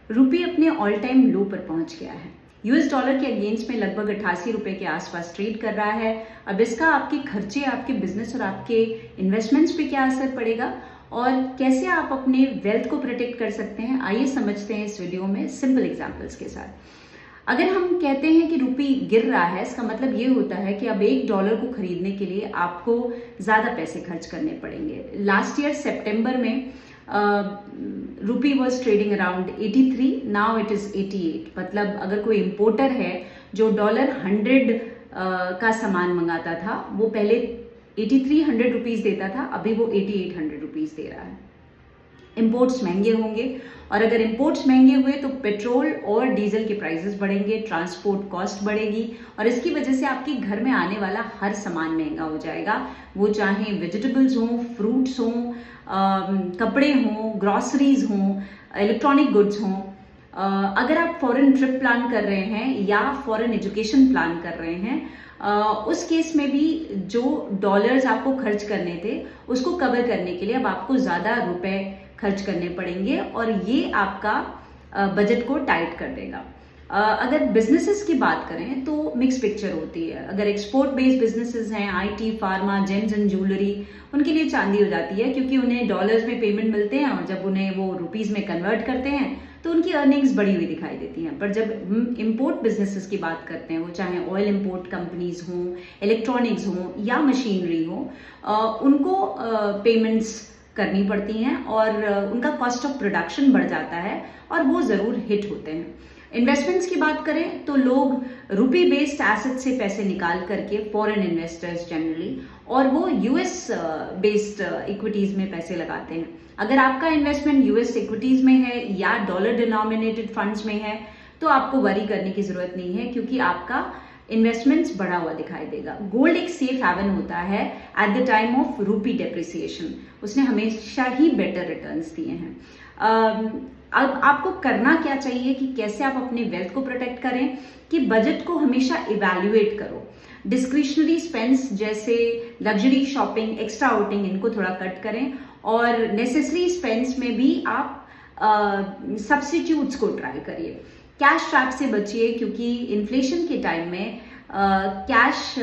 रुपये अपने all time लो पर पहुंच गया है। यूएस डॉलर के अगेंस्ट में लगभग 88 रुपए के आसपास ट्रेड कर रहा है। अब इसका आपके खर्चे, आपके बिजनेस और आपके इन्वेस्टमेंट्स पे क्या असर पड़ेगा और कैसे आप अपने वेल्थ को प्रोटेक्ट कर सकते हैं, आइए समझते हैं इस वीडियो में सिंपल एग्जांपल्स के साथ। अगर हम कहते हैं कि रुपये गिर रहा है, इसका मतलब ये होता है कि अब $1 को खरीदने के लिए आपको ज़्यादा पैसे खर्च करने पड़ेंगे। लास्ट ईयर सितंबर में rupee was trading around 83, now it is 88। मतलब अगर कोई इम्पोर्टर है जो $100 का सामान मंगाता था, वो पहले 8300 रुपीज़ देता था, अभी वो 8800 रुपीज़ दे रहा है। इंपोर्ट्स महंगे होंगे और अगर इंपोर्ट्स महंगे हुए तो पेट्रोल और डीजल के प्राइसेस बढ़ेंगे, ट्रांसपोर्ट कॉस्ट बढ़ेगी और इसकी वजह से आपके घर में आने वाला हर सामान महंगा हो जाएगा। वो चाहे वेजिटेबल्स हों, फ्रूट्स हों, कपड़े हों, ग्रॉसरीज हों, इलेक्ट्रॉनिक गुड्स हों। अगर आप फॉरेन ट्रिप प्लान कर रहे हैं या फॉरेन एजुकेशन प्लान कर रहे हैं, उस केस में भी जो डॉलर्स आपको खर्च करने थे उसको कवर करने के लिए अब आपको ज़्यादा रुपए खर्च करने पड़ेंगे और ये आपका बजट को टाइट कर देगा। अगर बिजनेसेस की बात करें तो मिक्स पिक्चर होती है। अगर एक्सपोर्ट बेस्ड बिजनेसेस हैं, IT, pharma, James and jewellery, उनके लिए चांदी हो जाती है क्योंकि उन्हें डॉलर्स में पेमेंट मिलते हैं और जब उन्हें वो रुपीज़ में कन्वर्ट करते हैं तो उनकी अर्निंग्स बढ़ी हुई दिखाई देती हैं। पर जब हम इम्पोर्ट बिजनेसेस की बात करते हैं, वो चाहे ऑयल इम्पोर्ट कंपनीज हों, इलेक्ट्रॉनिक्स हों या मशीनरी हो, उनको पेमेंट्स करनी पड़ती हैं और उनका कॉस्ट ऑफ प्रोडक्शन बढ़ जाता है और वो ज़रूर हिट होते हैं। इन्वेस्टमेंट्स की बात करें तो लोग रुपी बेस्ड एसेट से पैसे निकाल करके, फॉरेन इन्वेस्टर्स जनरली, और वो यूएस बेस्ड इक्विटीज़ में पैसे लगाते हैं। अगर आपका इन्वेस्टमेंट यूएस इक्विटीज़ में है या डॉलर डिनोमिनेटेड फंड्स में है तो आपको वरी करने की ज़रूरत नहीं है क्योंकि आपका इन्वेस्टमेंट्स बढ़ा हुआ दिखाई देगा। गोल्ड एक सेफ हैवन होता है एट द टाइम ऑफ रूपी डेप्रिसिएशन, उसने हमेशा ही बेटर रिटर्न्स दिए हैं। अब आपको करना क्या चाहिए कि कैसे आप अपने वेल्थ को प्रोटेक्ट करें कि बजट को हमेशा इवैल्यूएट करो। डिस्क्रिशनरी स्पेंड्स जैसे लग्जरी शॉपिंग, एक्स्ट्रा आउटिंग, इनको थोड़ा कट करें और नेसेसरी स्पेंड्स में भी आप सब्स्टिट्यूट्स को ट्राई करिए। कैश ट्रैप से बचिए क्योंकि इन्फ्लेशन के टाइम में कैश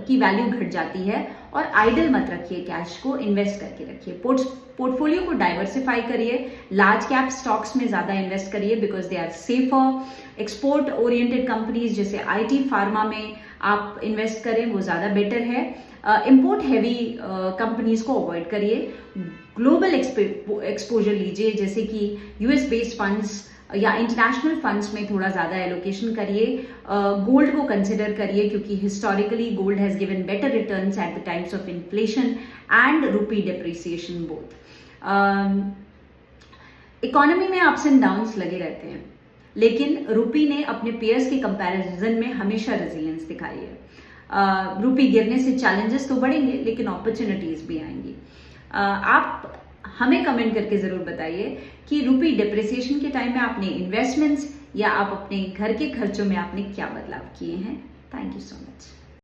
की वैल्यू घट जाती है और आइडल मत रखिए, कैश को इन्वेस्ट करके रखिए। पोर्टफोलियो को डाइवर्सिफाई करिए, लार्ज कैप स्टॉक्स में ज़्यादा इन्वेस्ट करिए because they are safer. Export oriented companies जैसे आईटी, फार्मा में आप इन्वेस्ट करें, वो ज़्यादा बेटर है। इम्पोर्ट हैवी कंपनीज को अवॉइड करिए। ग्लोबल एक्सपोजर लीजिए जैसे कि यूएस बेस्ड फंड्स या इंटरनेशनल फंड्स में थोड़ा ज़्यादा एलोकेशन करिए। गोल्ड को कंसिडर करिए क्योंकि historically gold has given better returns at the times of inflation and rupee depreciation both. Economy में अप्स एंड डाउन्स लगे रहते हैं लेकिन रुपी ने अपने पेयर्स के कंपैरिजन में हमेशा रेजिलियंस दिखाई है। रुपी गिरने से चैलेंजेस तो बढ़ेंगे लेकिन अपॉर्चुनिटीज भी आएंगी। आप हमें कमेंट करके ज़रूर बताइए कि रुपी डेप्रिसिएशन के टाइम में आपने इन्वेस्टमेंट्स या आप अपने घर के खर्चों में आपने क्या बदलाव किए हैं। Thank you so much.